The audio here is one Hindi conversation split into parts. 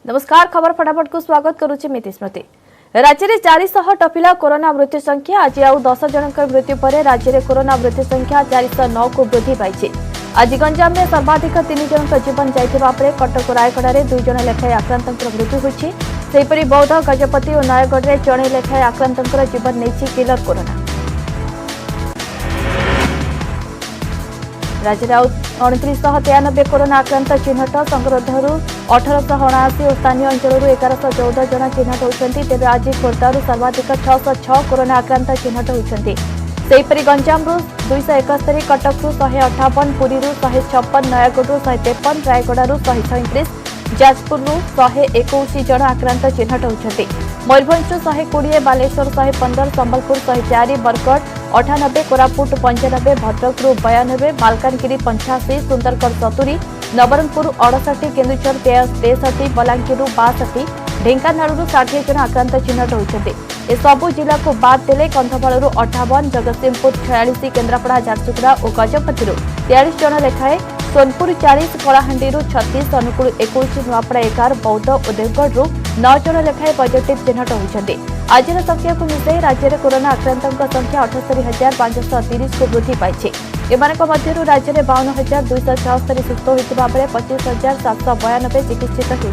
नमस्कार खबर फटाफट को स्वागत करुच्ची मिति स्मृति। राज्य में 400 टपिला कोरोना मृत्यु संख्या। आज आउ 10 जन मृत्यु पर राज्य में कोरोना मृत्यु संख्या 409 को वृद्धि पाई। आज गंजाम में सर्वाधिक 3 जन जीवन जाइथिबा परे कटक रायगड़ा में 2 जन लेखाएं आक्रांतंकर मृत्यु होइछि। सेहिपरि बौद्ध गजपति और नयगढ़ में जड़े लेखाएं आक्रांतंकर जीवन नेछि किलर कोरोना। राज्य में 2993 कोरोना आक्रांत चिन्हट। संगरोधर 1879 और स्थानीय अंचल 1114 जन चिन्हट होती। तेज आज खोर्धार सर्वाधिक 606 कोरोना आक्रांत चिन्हट होती। सेहिपरि गंजाम 271, कटक 158, पुरी 156, नयगढ़ 153, रायगड़ा 137, जाजपुर 121 जन आक्रांत चिन्हट होती। मयूरभंज 120, बालेश्वर 115, संबलपुर 104, बरगढ़ 98, कोरापुट 95, भद्रक 92, मालकानगिरी 85, सुंदरगढ़ 70, नवरंगपुर 68, केन्दुझर 63, बलांगीर 62, ढेंकानाल 60 जन आक्रांत चिन्हट होती। ए सबु जिला को बाद देले कंधमाल 58, जगतसिंहपुर 46, केन्द्रापड़ा, झारसुगुड़ा और गजपति 43 जन लेखाएं, सोनपुर 40, कलाहांडी 36, अनुगुल 21, नुआपड़ा 11, बौद्ध और देवगढ़ 9 जन लेखाएं पॉजिटिव चिन्हट होती। आज संख्या को मिसाई राज्य में कोरोना आक्रांतों संख्या 78,530 को वृद्धि पाई। एमानक मध्यरु राज्य में 52,276 सुस्थ होता बेले 25,792 चिकित्सित होती।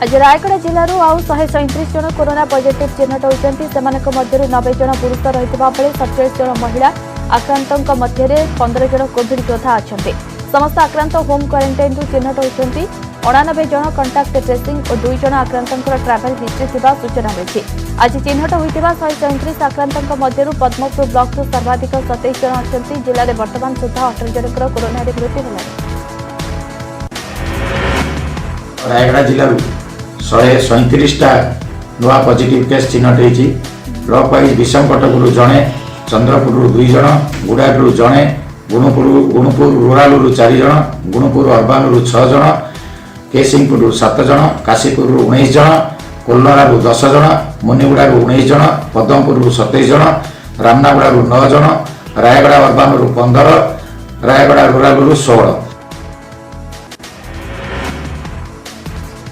आज रायगड़ा जिलूर आउ 137 जन कोरोना पॉजिटिव चिन्हट होती। सेमानक मध्यरु 90 जन पुरुष रहितबा बेले 47 जन महिला आक्रांतों मध्य 15 जन कोविड योद्धा अच्छा। समस्त आक्रांत होम क्वारंटाइन चिन्हट होती। 89 जन कंटाक्ट ट्रेसिंग और 2 जन आक्रांतों ट्रावेल हिस्ट्री थिबा सूचना मिली। आज चिन्हट होता 137 आक्रांतों मध्य पद्मपुर ब्लॉक सर्वाधिक 27 जन अच्छा। जिले में वर्तमान सुधा 18 जन कोरोना मृत्यु है। रायगड़ा जिलूर 137टा नुआ पॉजिटिव केस चिन्हट होती। ब्लॉक वाइज विषमकटक जड़े, चंद्रपुर 2 जन, गुड़ारू जड़े, गुणुपुर रूराल 4 जन, गुणुपुर अर्बान 6 जन, केसिंगपुर 7 जन, काशीपुर 19 जन, कोल्लर 10 जन, मुनिगुड़ा 19 जन, पद्मपुर 27 जन, रामनागुड़ा 9 जन, रायगड़ा अर्बान 15, रायगड़ा रूराल 16।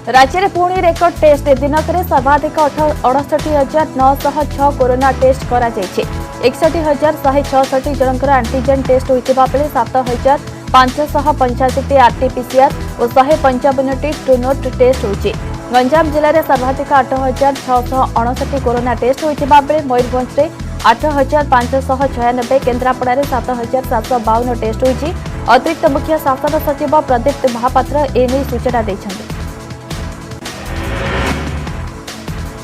राज्य में पुणी रेकर्ड टेस्ट दिनक सर्वाधिक 68,906 कोरोना टेस्ट करा 61,166 जनकर एंटीजेन टेस्ट होता बेले 7,585 आरटीपीसीआर और 155 ट्रूनोट टेस्ट होती। गंजाम जिले में सर्वाधिक 8,659 कोरोना टेस्ट होता बेले मयूरभंज 8,596, केन्द्रापड़ा 7,752 टेस्ट होती। अतिरिक्त मुख्य शासन सचिव प्रदीप महापात्र एने सूचना देते।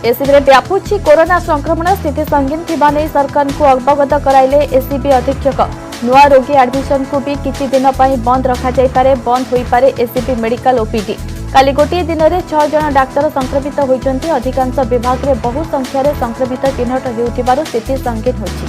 एसीबी में व्यापुची कोरोना संक्रमण स्थिति संगीन थिबा नै सरकार को अवगत कराइले एसीबी अधीक्षक। नुआ रोगी एडमिशन को भी किछि दिन पई बंद रखा जाय पारे। बंद होई पारे एसीबी मेडिकल ओपीडी। काली गोटे दिन में 6 जन डाक्तर संक्रमित होइचंती। अधिकांश विभाग में बहु संख्यार संक्रमित चिन्हट हेउथिबारु स्थिति संगीन होछि।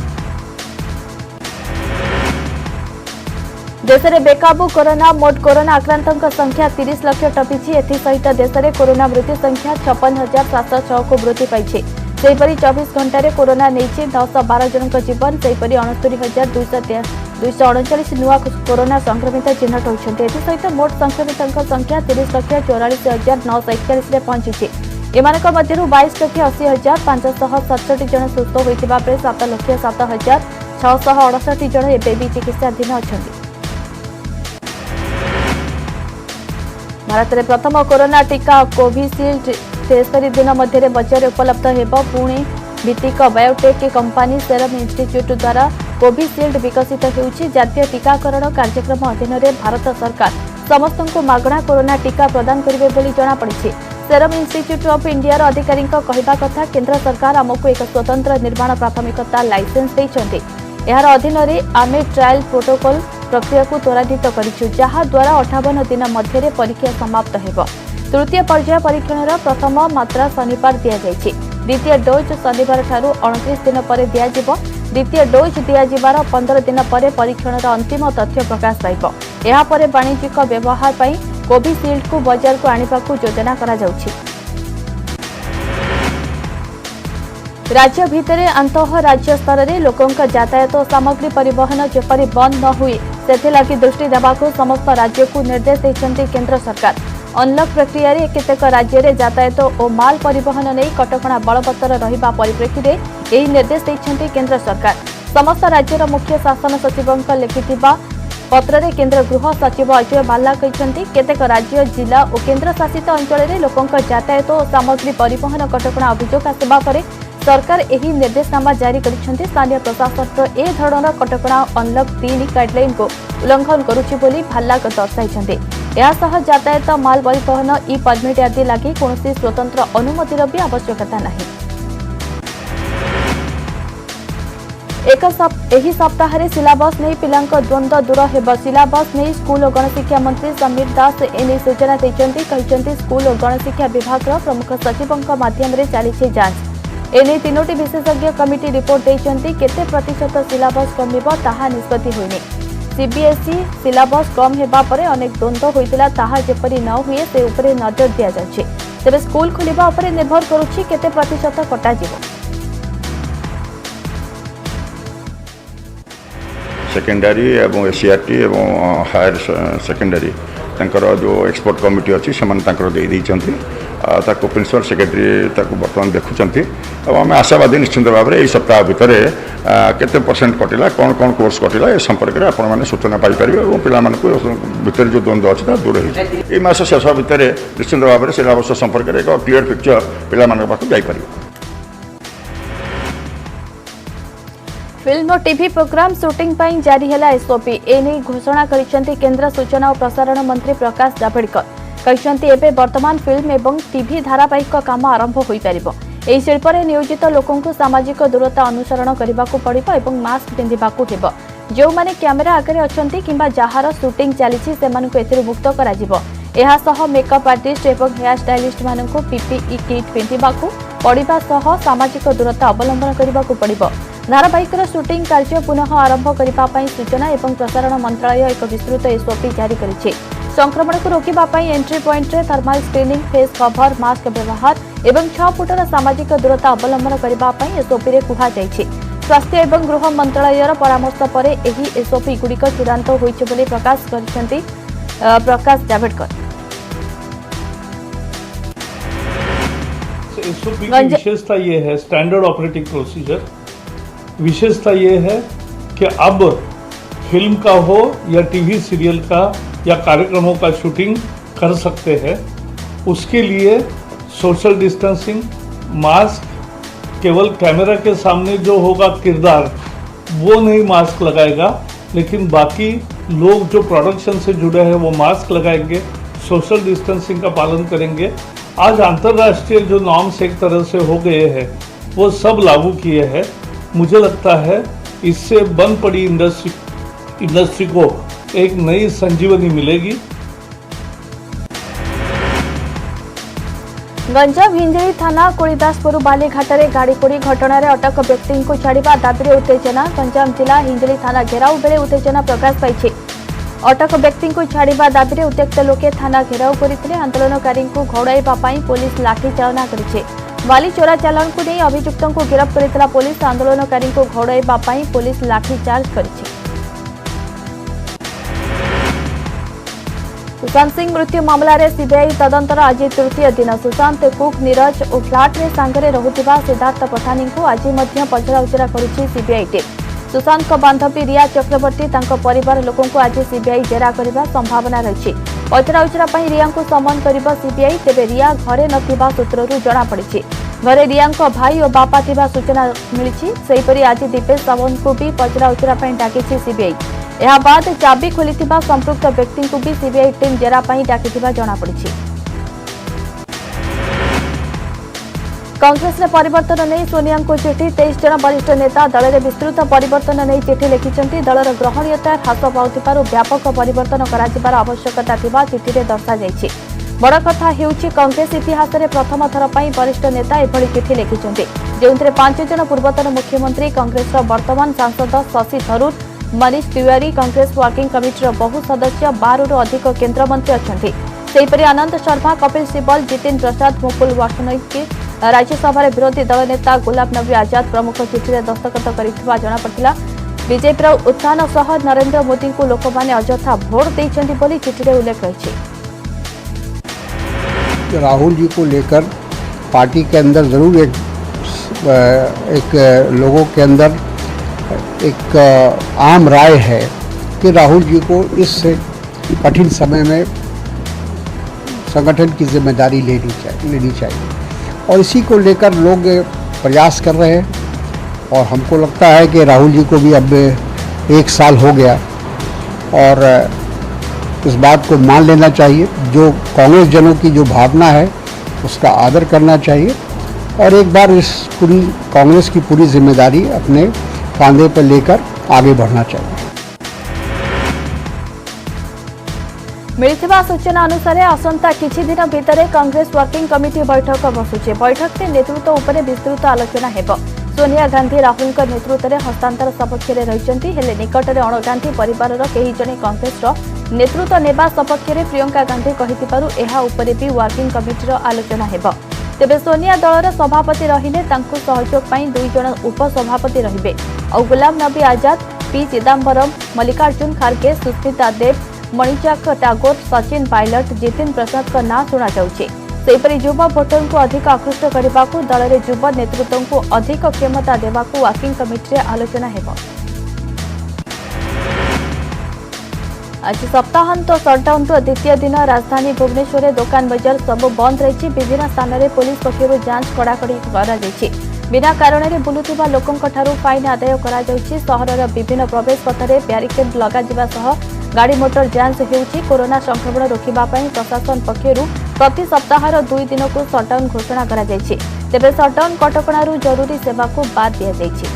देश में बेकाबू कोरोना। मोट कोरोना आक्रांतों संख्या 30 लाख टपिछि। एसहित देश में कोरोना मृत्यु संख्या 56,706 को वृद्धि पाई। सेहिपरि 24 घंटे कोरोना नहीं 1012 जन जीवन। सेहिपरि 69,239 नुआ कोरोना संक्रमित चिन्हट होती। एसहित मोट संक्रमितों संख्या 30,44,941 पहुंची। एमानक मध्यरु 22,80,567 जन सुस्थ होता बेले 7,07,668 जन एबे भी चिकित्साधीन अच्छा। भारत में प्रथम कोरोना टीका कोविशील्ड 63 दिन मध्य बजार उपलब्ध होगा। पुणे भित्तिक बायोटेक कंपनी सेरम इंस्टीट्यूट द्वारा कोविशील्ड विकसित होउछि। जातीय टीकाकरण कार्यक्रम अधीन भारत सरकार समस्त को मागणा कोरोना टीका प्रदान करेंगे बोली जଣାपड़ी। सेरम इंस्टीट्यूट ऑफ इंडिया अधिकारी कहवा कथा केंद्र सरकार आमको एक स्वतंत्र निर्माण प्राथमिकता लाइसेंस देइछन्ति। यार अधीन आमे ट्रायल प्रोटोकॉल प्रक्रिया को त्वरान्वित करिछु, जहा द्वारा 58 दिन मध्य परीक्षा समाप्त हेबो। तृतीय पर्याय परीक्षण प्रथम मात्रा शनिवार दि जाइछि। द्वितीय डोज शनिवार ठारू 29 दिन पर दियाजिबो। द्वितीय डोज दियाजिबार 15 दिन पर परीक्षण अंतिम तथ्य प्रकाश पाइबो। एहा परे वाणिज्यिक व्यवहार पई कोविशील्ड को बाजार को आनिबाकू योजना करा जाउछि। राज्य भितर अंतः राज्य स्तर में लोकों यातायात सामग्री परिवहन जेपरी बंद न हुए सेथिलागि दृष्टि देबाकू समस्त राज्य को निर्देश देइछन्ति केंद्र सरकार। अनलक प्रक्रिया रे केतेक राज्य रे यातायात और माल परिवहन नहीं कटकणा बलवत्तर रहिबा परिप्रेक्षी रे एही निर्देश देइछन्ति केंद्र सरकार। समस्त राज्यर मुख्य शासन सचिवंक लिखिथिबा पत्र रे केंद्र गृह सचिव अजय भाल्ला कहिसंति केतेक राज्य जिला और केंद्र शासित अंचल रे लोकंक यातायात और सामग्री परिवहन कटकणा अभियोग आसबा परे सरकार एही निर्देशनामा जारी करिसंति। स्थानीय प्रशासन ए धरणर कटकणा अनलक 3 गाइडलाइन को उल्लंघन करुछि बोली भाल्ला दर्शाइछन्ति। या सह यातायात माल परिवहन ई परमिट आदि लागि कोनोसी स्वतंत्र अनुमतिर भी आवश्यकता नाही। एही सप्ताह सिलाबस नहीं पिलांक द्वंद्व दूर हेब। सिलाबस नहीं स्कूल और गणशिक्षा मंत्री समीर दास एने सूचना देइछन्ति। कहिसंति स्कूल और गणशिक्षा विभाग प्रमुख सचिवंक माध्यम रे चलीछि जांच। एने तीनोटी विशेषज्ञ कमिटी रिपोर्ट देइछन्ति। केते प्रतिशत सिलाबस कमिबो ताहा निष्पत्ति होइनि। सीबीएसई सिलाबस कम हेबा परे अनेक द्वंद्व होइतिला ताहा जेपरि न हुए से उपरे नजर दिया जाछि। तेबे स्कूल खोलिबा उपरे निर्भर करूछि केते प्रतिशत कटा जिवो। सेकेंडरी एवं एसीआरटी एवं हायर सेकेंडरी तंकर जो एक्सपर्ट कमिटी अच्छी से प्रिंसिपल सेक्रेटरी बर्तमान देखुंट और आम आशावादी निश्चिंत भाव में सप्ताह भितर केते परसेंट कटिला कौन कौन कोर्स कटिला ए संपर्क में आपण मैंने सूचना पाइपर और पिला जो द्वंद्व अच्छी दूर हो मास शेष भितर निश्चिंत भाव में सिलेबस संपर्क में एक क्लीयर पिक्चर पिला पाक जापर। फिल्म और टीवी प्रोग्राम शूटिंग पर जारी है एसओपी। एने घोषणा करिसेंति केंद्र सूचना और प्रसारण मंत्री प्रकाश जावड़ेकर। कहिसेंति एबे वर्तमान फिल्म एवं टीवी धारावाहिक काम आरंभ होई परिबो। एही शिल्प रे नियोजित लोकों को सामाजिक दूरता अनुसरण करबाकू पड़िबो एवं मास्क पिंधिबाकू हेबो। जो माने कैमेरा आगे अछंती किंबा जहार शूटिंग चलीछि सेमानकु एथिरु मुक्त कराजिबो। एहा सह मेकअप आर्टिस्ट एवं हेयर स्टाइलिस्ट मानकु पीपीई किट पिंधिबाकू पड़िबा सह सामाजिक दूरता अवलंबन करबाकू पड़िबो। धारावाहिक शूटिंग कार्य पुनः आरंभ करने सूचना एवं प्रसारण मंत्रालय एक विस्तृत एसओपी जारी करिछि। संक्रमण को रोकिबा पई एंट्री पॉइंट रे thermal screening, face cover, mask व्यवहार एवं 6 फुटर सामाजिक दूरता अवलंबन करने एसओपी रे कुहा जायछि। स्वास्थ्य एवं गृह मंत्रालयर परामर्श पर एही एसओपी गुड़िक चूड़ांत होइछि बोली प्रकाश करिसेंति प्रकाश जावड़ेकर। एसओपी की विशेषता ये है, स्टैंडर्ड ऑपरेटिंग प्रोसीजर विशेषता ये है कि अब फिल्म का हो या टीवी सीरियल का या कार्यक्रमों का शूटिंग कर सकते हैं। उसके लिए सोशल डिस्टेंसिंग, मास्क, केवल कैमरा के सामने जो होगा किरदार वो नहीं मास्क लगाएगा, लेकिन बाकी लोग जो प्रोडक्शन से जुड़े हैं वो मास्क लगाएंगे, सोशल डिस्टेंसिंग का पालन करेंगे। आज अंतर्राष्ट्रीय जो नॉर्म्स एक तरह से हो गए हैं वो सब लागू किए हैं। मुझे लगता है इससे बंद पड़ी इंडस्ट्री को एक नई संजीवनी मिलेगी। गंजाम हिंजली थाना कोड़ीदासपुर बालीघाट में गाड़ी पोड़ी घटना रे अटक व्यक्ति को छाड़ा दाबी रे उत्तेजना। गंजाम जिला हिंजली थाना घेराव बेले उत्तेजना प्रकाश पाई। अटक व्यक्ति को छाड़ा दाबी रे उत्त्यक्त लोके थाना घेराव करते आंदोलनकारी को घोड़ाइबा पुलिस लाठी चालना करिछि। बाली चोरा चालान को नहीं अभियुक्तों को गिरफ्त करथिला पुलिस। आंदोलनकारी को घोड़ाइबा पुलिस लाठीचार्ज करिछि। सुशांत सिंह मृत्यु मामला रे सीबीआई तदंतर आज तृतीय दिन। सुशांत कुक नीरज और फ्लाट रे सांगरे रहुथिबा सिद्धार्थ पठानी को आज मध्य पचराउचरा करिछि सीबीआई टीम। सुशांत को बांधवी रिया चक्रवर्ती तांको परिवार लोकों को आज सीबीआई जेरा करबा संभावना रही। पचराउचरा पई रिया को समन करिबा सीबीआई। तेबे रिया घरे नथिबा सूत्ररू जणा पड़िछि। घरे रिया भाई और बापा थिबा सूचना मिलिछि। सेहिपरि आज दीपेश सावंत को भी पचराउचरा पई डाकिछि सीबीआई। एहा बाद चाबी खोलिथिबा संपृक्त व्यक्ति को भी सीबीआई टीम जेरा पई डाकिथिबा जणा पड़िछि। कांग्रेस ने परिवर्तन नहीं सोनिया को चिठी। 23 जन वरिष्ठ नेता दल में विस्तृत परिवर्तन नहीं चिठी लिखिं। दलर ग्रहणीयता ह्रास पाउथिबारु व्यापक परिवर्तन कराजिबार आवश्यकता थिबा चिठी रे दर्शा जायछि। बड़ कथा हेउछि कांग्रेस इतिहास रे प्रथम थर पई वरिष्ठ नेता एभली चिठी लिखिं, जेउथिरे 5 जन पूर्वतन मुख्यमंत्री, कांग्रेस वर्तमान सांसद शशि थरूर, मनीष तिवारी, कांग्रेस वर्किंग कमिटीर बहु सदस्य, 12 रु अधिक केन्द्रमंत्री अछंती। सेहिपरि आनंद शर्मा, कपिल सिब्बल, जितिन प्रसाद, मुकुल वासनिक, राज्यसभा विरोधी दल नेता गुलाम नबी आजाद प्रमुख चिठी में दस्तखत कर जनापड़ा। बीजेपी उत्थान सह नरेंद्र मोदी को लोक माने अजथा भोट देइछन्ति बोली चिठी में उल्लेख रही। राहुल जी को लेकर पार्टी के अंदर जरूर एक लोगों के अंदर एक आम राय है कि राहुल जी को इस कठिन समय में संगठन की जिम्मेदारी लेनी चाहिए और इसी को लेकर लोग प्रयास कर रहे हैं और हमको लगता है कि राहुल जी को भी अब 1 साल हो गया और इस बात को मान लेना चाहिए। जो कांग्रेस जनों की जो भावना है उसका आदर करना चाहिए और एक बार इस पूरी कांग्रेस की पूरी जिम्मेदारी अपने कांधे पर लेकर आगे बढ़ना चाहिए। मिलिथिबा सूचना अनुसार आसंता किछि दिन भितर कांग्रेस वर्किंग कमिटी बैठक बसुचे। बैठक में नेतृत्व उपरे विस्तृत आलोचना हेबो। सोनिया गांधी राहुल नेतृत्व में हस्तांतर सपक्ष में रही हेले निकटरे अण गांधी परिवार कई जने कांग्रेस नेतृत्व नेबा सपक्ष में प्रियंका गांधी कहिथिबारु एहा उपरे भी वर्किंग कमिटी आलोचना हेबो। तेबे सोनिया दलर सभापति रहिने तांकु सहयोग पाई 2 जण उपसभापति रहिबे और गुलाम नबी आजाद, पी चिदंबरम, मल्लिकार्जुन खड़गे, सुस्मिता देव, मणिचाक टागोर, सचिन पायलट, जितिन प्रसाद का नाम शुणा जाउछि। सेपरि युवा भोटर को अधिक आकृष्ट करने दल में युवा नेतृत्व को अधिक क्षमता देवा वर्किंग कमिटी आलोचना हेबो। आज सप्ताहांत सटडाउन द्वितीय दिन राजधानी भुवनेश्वर में दुकान बजार सब बंद रही। विभिन्न स्थान में पुलिस पक्षर जांच कड़ाकड़ी कर बिना कारण में बुलुवा लोकों फाइन आदाय कर विभिन्न प्रवेश पथ में ब्यारिकेड लगा गाड़ी मोटर जांच होउछि। कोरोना संक्रमण रोकने प्रशासन पक्षर प्रति सप्ताह 2 दिन को सटडाउन घोषणा करा जायछि। तेबे सटडाउन कटकणारू जरूरी सेवा को बाद दिया जायछि।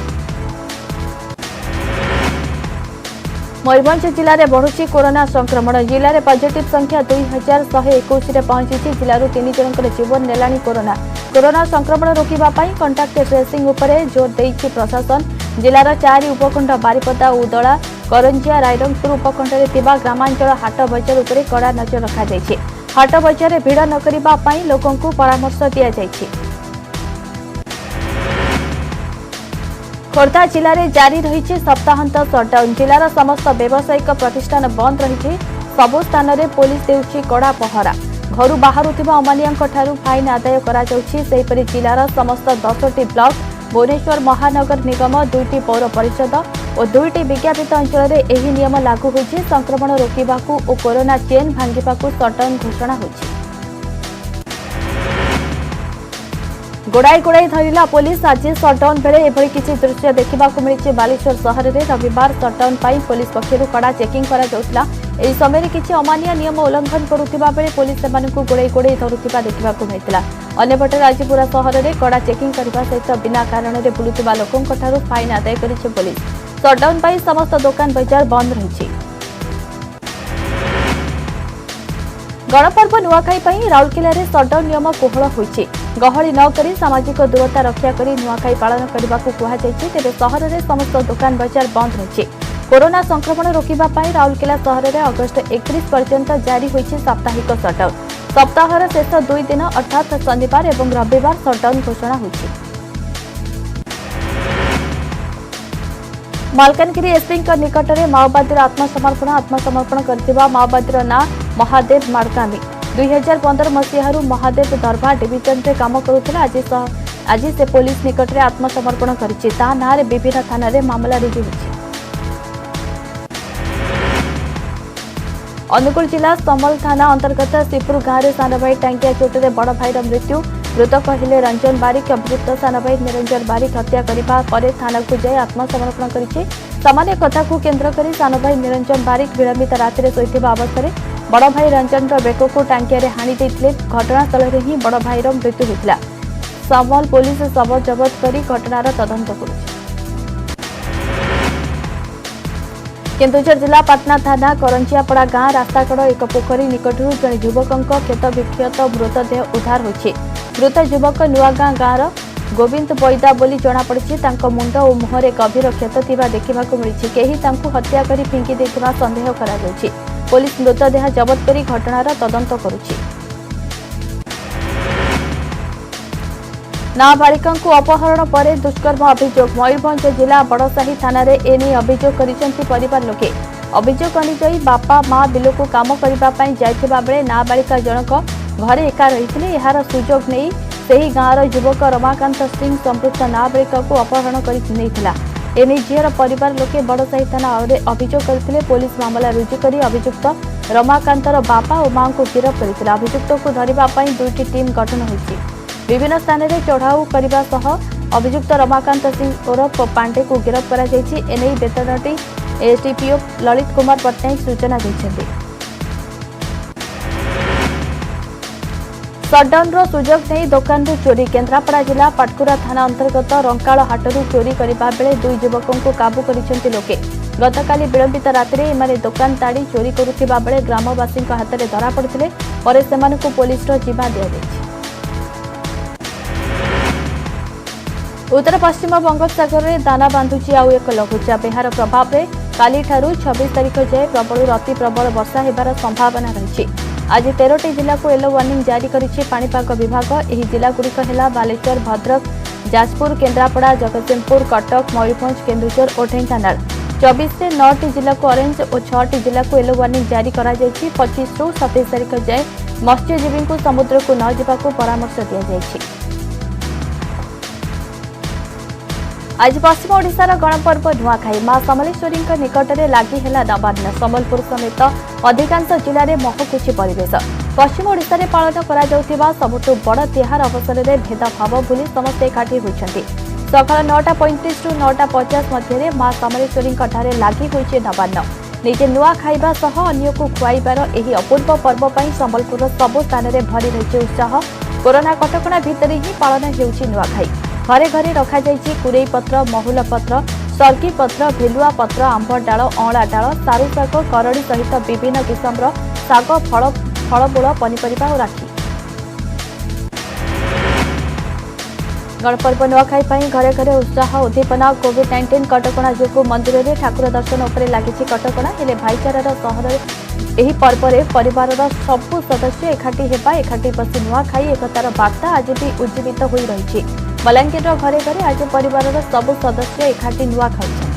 मयूरभंज जिले में बढ़ुछि कोरोना संक्रमण। जिले में पॉजिटिव संख्या 2121 रे पहुंची। जिलू 3 जनकर जीवन नेलानी कोरोना। कोरोना संक्रमण रोकने कंटाक्ट ट्रेसिंग उपरे जोर देइछि प्रशासन। जिलार 4 उपखंड बारिपदा, उदला, करंजिया, रायरंगपुर उपखंड में ग्रामांचल हाट बजार उपरे कड़ा नजर रखा जायछि। हाट बजार में भिड़ न करिबा पई लोकों को परामर्श दिया जायछि। खोर्धा जिले में जारी रही सप्ताहांत सटडाउन। जिलार समस्त व्यावसायिक प्रतिष्ठान बंद रही। सबु स्थान में पुलिस देउछि कड़ा पहरा। घर बाहरुथिबा अमानियांक ठारू फाइन आदाय करा जाउछि। सेहिपरि जिलार समस्त 10टी ब्लॉक, भुवनेश्वर महानगर निगम, 2टी पौर परिषद और 2टी विज्ञापित अंचल में यही नियम लागू होइछि। संक्रमण रोकबाकू और कोरोना चेन भांगिबाकू सटडाउन घोषणा होइछि। गोड़ाई गोड़ाई धरिला पुलिस। आज सटडाउन बेले एभली किछि दृश्य देखिबाकू मिलिछि। बालेश्वर शहर में रविवार सटडाउन पाई पुलिस पक्षरु कड़ा चेकिंग करा जाउथला। एही समय किछि अमानिया नियम उल्लंघन करुथिबा बेले पुलिस सेमानकु गोड़ाई गोड़ाई धरुथिबा देखिबाकू मिलिथिला। अन्यपटे राजपुरा शहर में कड़ा चेकिंग करबा सहित बिना कारण में बुलुथिबा लोकंक ठारू फाइन आदाय करिछि पुलिस। सटडाउन पाई समस्त दुकान बजार बंद रही। गणपर्व नुआखाई पई राउरकेला रे सटडाउन नियम कोहल होइछि। गहली न करी सामाजिक दूरता रक्षा करी नुआखाई पालन करबाकू कुहा जायछि। तेबे शहर में समस्त दुकान बजार बंद रही। कोरोना संक्रमण रोकबा पई राउरकेला शहर में अगस्त 31 पर्यंत जारी होइछि साप्ताहिक सटडाउन। सप्ताहर शेष 2 दिन अर्थात शनिवार और रविवार सटडाउन घोषणा होइछि। मालकानगिरी एसपी निकट में माओवादी आत्मसमर्पण करथिबा माओवादी ना महादेव माड़कामी। 2015 मसीहारू महादेव दरभा डिविजन में काम करुथिला। आज से पुलिस निकट में आत्मसमर्पण करिछि। ता नारे विभिन्न थाना रे मामला रुजु होइछि। अनुगुल जिला समल थाना अंतर्गत शिवपुर गांव में सान भाई टांगिया चोटे बड़ भाईर मृत्यु। मृतक हेले रंजन बारिक। मृत सान भाई निरंजन बारिक हत्या करने पर थाना को जाए आत्मसमर्पण करिछि। सामान्य कथा को केन्द्र कर सान भाई निरंजन बारिक विलंबित राति शोइथिबा अवस्था बड़ भाई रंजन बेक को टांगिया हाणी देइथिले। घटनास्थल में ही बड़ भाईर मृत्यु होइथिला। समल पुलिस शव जबत कर घटनार तदंत करुछि। केन्दुझर जिला पाटना थाना करंजियापड़ा गांव रास्ताकड़ एक पोखरी निकट जड़े युवक क्षत विक्षत मृतदेह उद्धार होइछि। मृत युवक नुआगां गांव गोविंद बैदा बोली जଣାपड़िछि। तांको मुंड और मुहरे गभीर क्षत थिबा देखिबाकू मिलिछि। केही तांको हत्या करी फिंगी देथिबा संदेह करा जाउछि। पुलिस मृतदेह जबत करी घटनार तदंत करुछि। नाबालिका को अपहरण पर दुष्कर्म अभियोग मयूरभंज जिला बड़साही थाना एने अभियोग करिसेंति परिवार लोके अभियोग अनुଯାयी बापा मां बिलक काम करने जाइथिबा बेले नाबालिका जनक घरे एका रही यार सुजोग नहीं सही गाँवर युवक रमाकांत सिंह संपृक्त नाबालिका को अपहरण कर एने झीर परिवार लोके बड़साही थाना अभियोग करते पुलिस मामला रुजु कर अभियुक्त रमाकांतर बापा और मां को गिरफ्त करते अभियुक्त को धरने दुईटी टीम गठन होती विभिन्न स्थान में चढ़ाऊ करने सह अभियुक्त रमाकांत सिंह ओरफ पांडे को गिरफ्त कर बेतनटी एसडीपीओ ललित कुमार पट्टनायक सूचना देते सटडाउन सुजोग नहीं दुकान चोरी केन्द्रापड़ा जिला पाटकुरा थाना अंतर्गत रंकाल हाटरू चोरी करने बेले दुई युवकों को काबू कर लोके गतकाली विलंबित राति एमाने दुकान ताड़ी चोरी करुवा बेले ग्रामवासी हाथ में धरा पड़ते पर से पुलिस जिम्मा दि उत्तर पश्चिम बंगोपसागर में दाना बांधुची आउ एक लघुचाप यार प्रभाव में काली 26 तारीख जाए प्रबल अति प्रबल वर्षा होबार संभावना रही आज 13टी जिला को येलो वार्निंग जारी करिछि पाणीपाग विभाग एही जिलागुड़िक है बालेश्वर भद्रक जाजपुर केन्द्रापड़ा जगतसिंहपुर कटक मयूरभंज केन्दुझर और ढेंकानाल 24 से 9टी जिला को ऑरेंज और 6टी जिला को येलो वार्निंग जारी करा जायछि 25 रु 27 तारीख जाए मत्स्यजीवी को समुद्र को न जावाक परामर्श दिया जायछि। आज पश्चिम ओडिशार गणपर्व नुआखाई मां समलेश्वरी निकट में लगी है नवान्न संबलपुर समेत अधिकांश जिले में महकुची परिवेश पश्चिम ओडिशा रे पालन करा सबुठ बड़ तिहार अवसर में भेदभाव भूली समस्ते एकाठी होती सकाल 9:35 रु 9:50 मध्य मां समलेश्वरी लगी होती नवान्न निजे नुआ खाइबा सह अन्य को खुआइबार एही अपूर्व पर्व पर संबलपुर सबु स्थान में भरी रही उत्साह कोरोना कटकणा भितर ही पालन होउछि नुआखाई घरे घरे रखा जाइछि कुरेई पत्र महुल पत्र सर्की पत्र भेलुआ पत्र आंब डाल अँला डाल सारू शाग करड़ी सहित विभिन्न किस्मर शाग फलमूल पनीपरिबा और राखी गणपर्व नुआखाई पर घरे घरे उत्साह उद्दीपना कोविड-19 कटकणा जो मंदिर में ठाकुर दर्शन उपर लगी कटकणा हेले भाईचारार सहर एही पर्व में परिवार सबु सदस्य एकाठी हेबा एकाठी बसी नुआखाई एकतार वार्ता आज भी उज्जीवित हो रही बलांगीर घरे घरे आज परिवार सबु सदस्य एकाठी नुआ खाउछन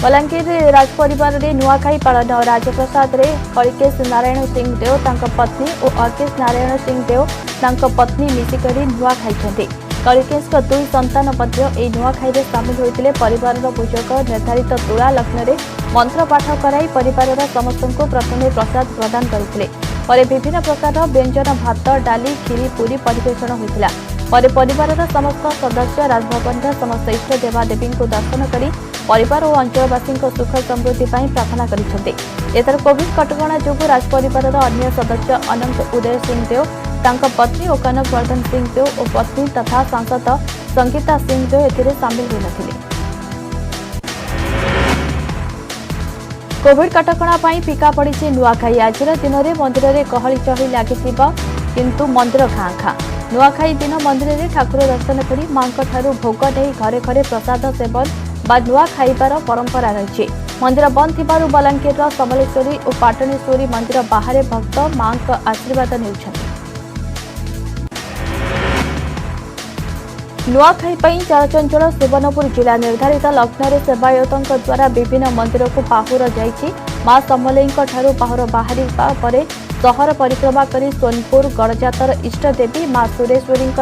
बलांगीर राजपरिवार रे नुआखाई पालन राजप्रसाद रे कलिकेश नारायण सिंह देव तांका पत्नी और अर्केश नारायण सिंह देव तांका पत्नी मिसिकरी नुआ खाइछन्ते कलिकेश का दुई संतान मध्य ए नुआखाई रे शामिल होइतिले परिवार पूजक निर्धारित तुला लग्न रे मंत्र पाठ कराई परिवार समस्त को प्रथमे प्रसाद प्रदान करथिले पर विभिन्न प्रकार व्यंजन भात डाली खीरी पूरी परिवेषण होता पर परिवार समस्त सदस्य राजभवन समस्त इष्ट देवादेवी को दर्शन कर परिवार और अंचलवासी सुख समृद्धि प्रार्थना करते एथर कोविड कटकणा जो राजपरिवार अन्य सदस्य अनंत उदय सिंह देव तांका पत्नी और कनकवर्धन सिंह देव और पत्नी तथा सांसद संगीता सिंह देव एथिरे सामिल होई नथिले। कोविड कटकणा फिका पड़ी नुआखाई आज दिन में मंदिर में गहली चहली लगी किंतु मंदिर खाँ खाँ नुआखाई दिन मंदिर में ठाकुर दर्शन कर मां भोग नहीं घरे घरे प्रसाद सेवन बा नुआ खाइबार परंपरा रही मंदिर बंद थिबारु बलांगीर समलेश्वरी और पाटणेश्वरी मंदिर बाहर भक्त मां का आशीर्वाद नेउछन्ति। नुआखाई चलचंचल सुवर्णपुर जिला निर्धारित लग्न में सेवायतों द्वारा विभिन्न मंदिर को पाहुर जाइछि मां समलेई पाहुर बाहर पर सहर परिक्रमा कर सोनपुर गड़जातर इष्टदेवी मां सुरेश्वरी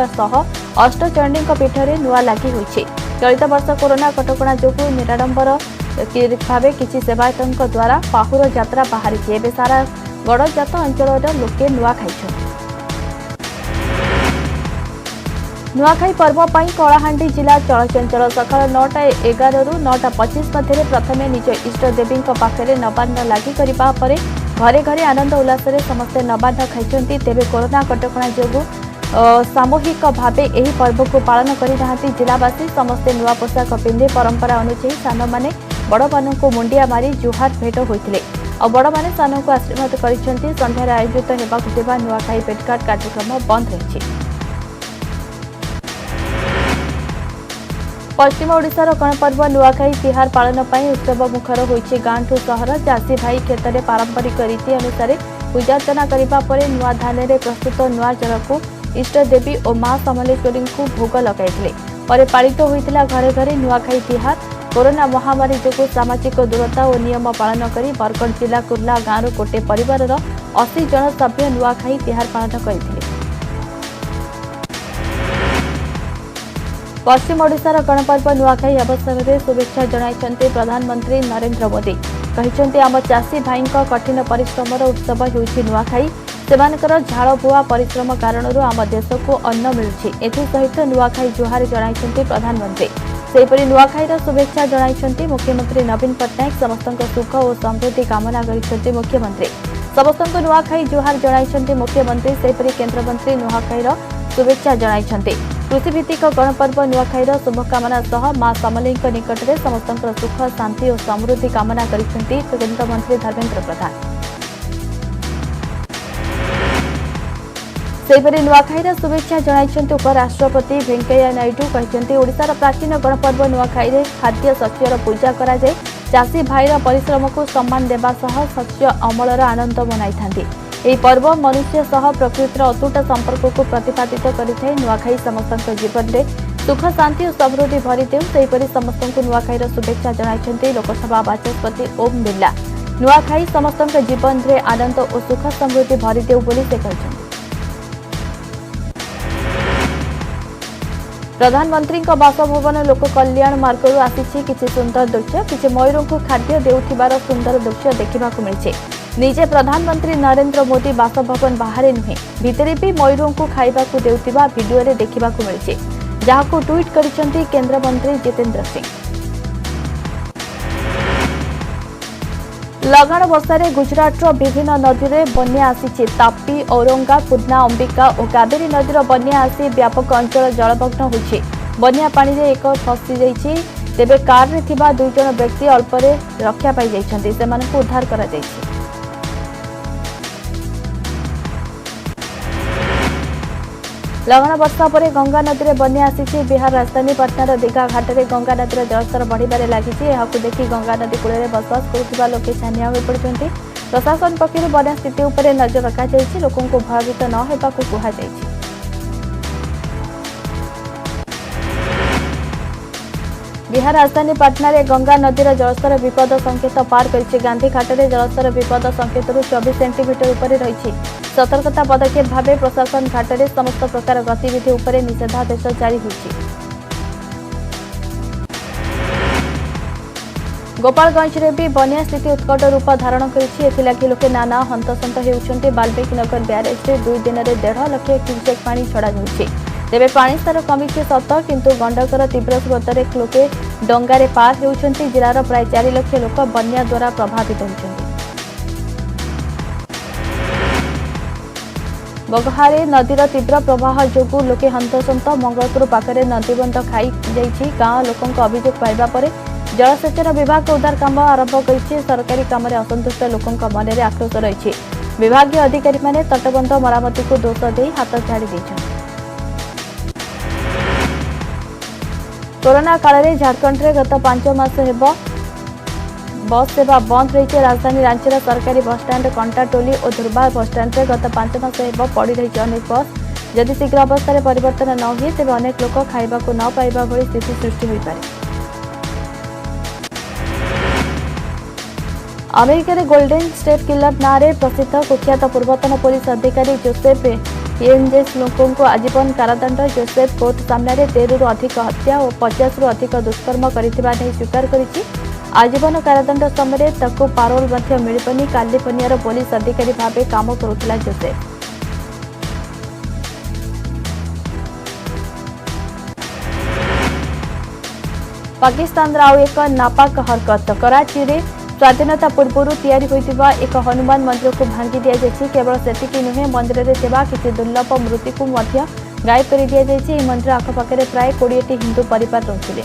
अष्टचंडी पीठ में नुआ लगी होइछि। चलित वर्ष कोरोना कटकणा जो निराडंबर भाव किसी सेवायतों द्वारा पाहुर यात्रा बाहरी एवं सारा गड़जात अंचल लोके नुआ खाई नुआखाई पर्व पर कलाहांडी जिला चलचंचल सकाल 9:11 रु 9:25 मध्य प्रथमे निज इष्टदेवी पाखे नवान्न लगी करने घरे घरे आनंद उल्लास समस्ते नवान्न खाई तेरे कोरोना कटकणा जो सामूहिक भाव यह पर्व को पालन करना जिलावासी समस्ते नुआ पोशाक पिंधि परंपरा अनुसार सान मैंने बड़ मान को मुंडिया मारी जुहार भेट होते और बड़ मैंने सान को आशीर्वाद कर संध्यार आयोजित होगा नुआखाई भेटघाट कार्यक्रम बंद रही। पश्चिम ओडिशार गणपर्व नुआखाई तिहार पालन उत्सव मुखर होइछि गांठू सहर चाषी भाई खेत में पारंपरिक रीति अनुसार पूजार्चना करने पर नुआ धान में प्रस्तुत नुआ जल को इष्ट देवी और मां समलेश्वरी को भोग लगाई पर पालित होता घरे घरे नुआखाई तिहार कोरोना महामारी जो सामाजिक दूरता और नियम पालन कर बरगढ़ जिला कुर्ला गांव गोटे परिवार 80 जन सभ्य नुआखाई तिहार पालन करते। पश्चिम ओडिशार गणपर्व नुआखाई अवसर में शुभेच्छा जणाइछन्ते प्रधानमंत्री नरेंद्र मोदी कहिछन्ते आम चाषी भाई कठिन परिश्रमर उत्सव होउछि नुआखाई सेमानकर झाड़ बुआ परिश्रम कारणरू आम देश को अन्न मिलुछि एथिसहित नुआखाई जुहार जणाइछन्ते प्रधानमंत्री सेपरि नुआखाईर शुभेच्छा जणाइछन्ते मुख्यमंत्री नवीन पट्टनायक समस्तक सुख और समृद्धि कामना करिछन्ते मुख्यमंत्री समस्तक नुआखाई जुहार जणाइछन्ते मुख्यमंत्री सेपरि केन्द्रमंत्री नुआखाईर शुभेच्छा जणाइछन्ते कृषिभित्तिक गणपर्व नुआखाईर शुभकामना सह मां समलेई निकट में समस्त सुख शांति और समृद्धि कामना करिसेंती केन्द्रमंत्री धर्मेन्द्र प्रधान। सेपरि नुआखाईर शुभेच्छा जणाइसेंती उपराष्ट्रपति वेंकैया नायडू कहिसेंती ओडिशार प्राचीन गणपर्व नुआखाईरे खाद्य शस्यर पूजा करा जाय चाषी भाईर परिश्रम को सम्मान देवा सह शस्य अमलर आनंद मनाई ଏହି पर्व मनुष्य सह प्रकृतिर अतुट संपर्क को प्रतिपादित करिଥାଏ नुआखाई समस्त जीवन में सुख शांति और समृद्धि भरी देउ सेहीपरि समस्त नुआखाईर शुभेच्छा जणाइछन्ते लोकसभा बाचस्पति ओम बिरला नुआखाई समस्त जीवन में आनंद और सुख समृद्धि भरी देउ बोली से कहछन्ते। प्रधानमंत्री बासभवन लोक कल्याण मार्गरू आसी किछि सुंदर दृश्य किछि मयूरों को खाद्य देउथिबार सुंदर दृश्य देखा मिले निजे प्रधानमंत्री नरेंद्र मोदी बासभवन बाहर नुहे भितरे भी मयूरों को खाइबा को देउथिबा वीडियो रे देखा मिले जहां ट्वीट करिसेंती केंद्र मंत्री जितेंद्र सिंह। लगाण वर्षारे गुजरातर विभिन्न नदी में बन्या आसी तापी औरंगा पूर्णा अंबिका और कावेरी नदीर बन्या आसी व्यापक अंचल जलमग्न होइछि बन्या पानी रे एक फसी जाइछि तेबे कार रे थिबा 2 जन व्यक्ति अल्परे रक्षा पाई जाइछन्ति सेमानकु उद्धार करा जाइछि। लगाण वर्षा पर गंगा नदी में बन्या आसी बिहार राजधानी पटनार दीघा घाट में गंगा नदीर जलस्तर बढ़िबारे लागिछि एहाकु देखि गंगा नदी कूल में बसवास करुथिबा लोके छानिया होई पड़िछन्ति प्रशासन पक्षरु बन्या स्थिति उपरे नजर रखा जाइछि लोकों को भयभीत न हेबाकु कुहा जाइछि। बिहार राजधानी पटना में गंगा नदीर जलस्तर विपद संकेत पार करिछि गांधी घाट में जलस्तर विपद संकेतरू 24 सेंटीमीटर उपरे रहिछि सतर्कता पदक्षेप भावे प्रशासन घाट में समस्त प्रकार गतिविधि उपरे निषेधादेश जारी होइछि। गोपालगंज में भी बन्या स्थिति उत्कट रूप धारण करिछि एथिलागि लोके नाना हंतसंत हेउछन्ति बाल्मीकि नगर ब्यारेज रे 2 दिन में 1.5 लाख क्यूसेक पानी छड़ा जाउछि तेबे पानी स्तर कमिछि सत किंतु गंडकर तीव्र स्रोतरे लोके डंगारे पार हेउछन्ति जिलार प्राय 4 लाख लोक बन्या द्वारा प्रभावित होउछन्ति। बगहारे नदीर तीव्र प्रवाह जोगु लोके हंतसंत मंगलपुर पाखरे नदीबंध खाई जाइछि गाँ लोकंक अभियोग पाइबा परे जलसेचन विभाग उद्धार काम आरंभ करिछि सरकारी काम में असंतुष्ट लोकंक मन में आक्रोश रही विभागीय अधिकारी माने तटबंध मरामती को दोष दे हाथ झाड़ी देछन्ति। कोरोना काल में झारखंड में गत 5 मास हेब बस सेवा बंद रही राजधानी रांचीर सरकारी बसस्टाण्ड कंटाटोली और धुर्बा बसस्टाण्ड में गत 5 मास हेब पड़ी रही अनेक बस जदि शीघ्र अवस्था परिवर्तन न हुए तेज अनेक लोक खाइबा को न पाइबा भली स्थिति सृष्टि हो पारे। अमेरिका रे गोल्डन स्टेट किलर नारे प्रसिद्ध कुख्यात पूर्वतन पुलिस अधिकारी जोसेफ एनजेस लोकों को आजीवन कारादंड जोसेफ कोर्ट सामने 13 रु अधिक हत्या और 50 रु अधिक दुष्कर्म करिथिबा नै स्वीकार करिछि आजीवन कारादंड समय ताकू पारोल मध्य मिलबनी कालिफोर्नियार पुलिस अधिकारी भावे काम करुथिला जोसेफ। पाकिस्तान आउ एक नापाक हरकत कराची रे स्वाधीनता पूर्व तैयारी होइतिबा एक हनुमान मंदिर को भांगी दिया जायछि केवल सेतिकी नुहे मंदिर रे सेवा किछि दुर्लभ मूर्ति को मध्य गायब कर दिया जायछि ई मंदिर आखपाखरे प्राय 20टी हिंदू परिवार रहथिले।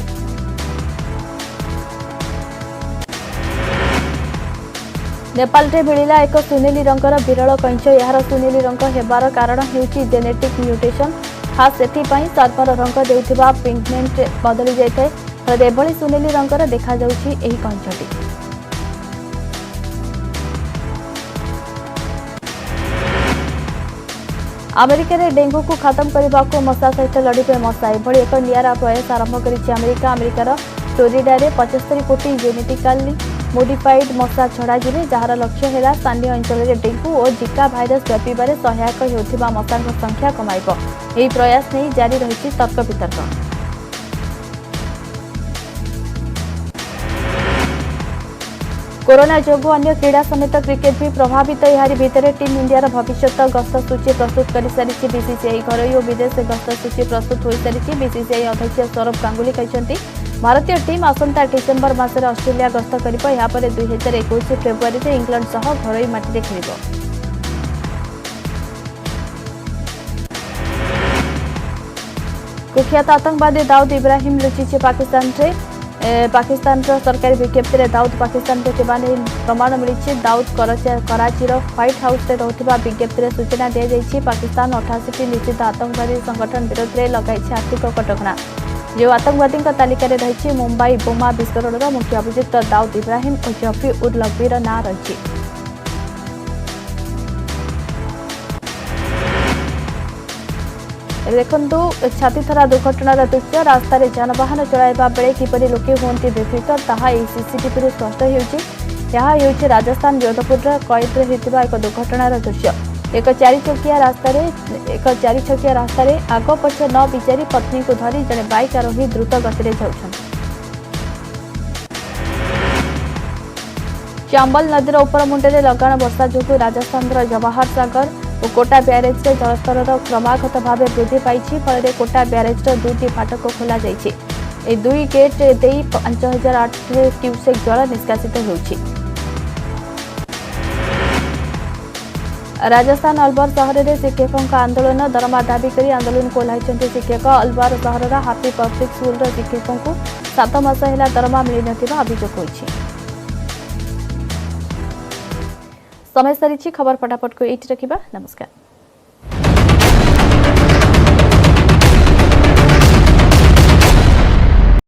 नेपाल रे मिलिला एक सुनेली रंगर विरल कंच यार सुनेली रंग हेबार कारण हेउछि जेनेटिक म्यूटेशन खास सेति पई सर्पर रंग देउथिबा पिगमेंट बदली जायते फले एभली सुनेली रंगर देखा जाउछि एही कंचटी। अमेरिका रे डेंगू को खत्म करने को मशा सहित लड़े मशा एभली एक निरा प्रयास आरंभ करिछि अमेरिका। अमेरिकार फ्लोरिडा रे 75 कोटी जेनेटिकली मोडिफाइड मशा छड़ा जिवे जार लक्ष्य है स्थानीय अंचल में डेंगू और जिका भाइरस व्यापार सहायक होता मशा संख्या कमाइब। यह प्रयास नहीं जारी रही तर्क वितर्क। कोरोना जोगु अन्य क्रीड़ा समेत क्रिकेट भी प्रभावित। यारी भितर टीम इंडिया भविष्य गस्त सूची प्रस्तुत कर सारी बीसीसीआई घरोई और विदेश गस्त सूची प्रस्तुत हो सारी। बीसीसीआई अध्यक्ष सौरभ गांगुली कहते भारतीय टीम आसंता डिसेम्बर मासरे ऑस्ट्रेलिया गस्त करिब। या परे 2021 फेब्रुआरी में इंग्लैंड सह घरोई माटी खेलिब। कुख्यात आतंकवादी दाऊद इब्राहिम लुचिचे पाकिस्तान सरकारी विज्ञप्ति में दाऊद पाकिस्तान को प्रमाण मिली। दाऊद कराची व्हाइट हाउस में रोकवा विज्ञप्ति में सूचना दी जाएगी। पाकिस्तान 88 निषिद्ध आतंकवादी संगठन विरोध में लगाई आर्थिक कटकणा। जो आतंकवादी तालिका रही मुंबई बोमा विस्फोरण मुख्य अभियुक्त दाऊद इब्राहिम और जफी उर लकबीर नाँ रही। देखु छातीथरा दुर्घटनार दृश्य रास्तार जानवाहन चलाइबा बेले किपरि लोके हुंती विभ्रत ताहा सीसीटीवी स्पष्ट होउछि। राजस्थान जोधपुर कैद होइतिबा एक दुर्घटनार दृश्य। एक चारि छकिया रास्तार आग पछ न विचारी पत्नी को धरी जड़े बाइक आरोही द्रुत गति जाउछन। चांबल नदीर उपरमुंडे लगाण वर्षा जोगु राजस्थान जवाहर सागर और कोटा ब्यारेज जलस्तर क्रमागत भाव वृद्धि पाई। फल कोटा ब्यारेज 2टी फाटक खोल जाइए। दुई गेट दे 5008 क्यूसेक जल निष्कासित होउछि। राजस्थान अलवर सहर में शिक्षकों आंदोलन दरमा दाबी कर आंदोलन को ओह्लाइछन्ति शिक्षक। अलवर सहर हापी पब्लिक स्कूल शिक्षकों को 7 मास है दरमा मिल नथिबा अभियोग होइछि। समय सरी खबर फटाफट को एठी रखिबा। नमस्कार।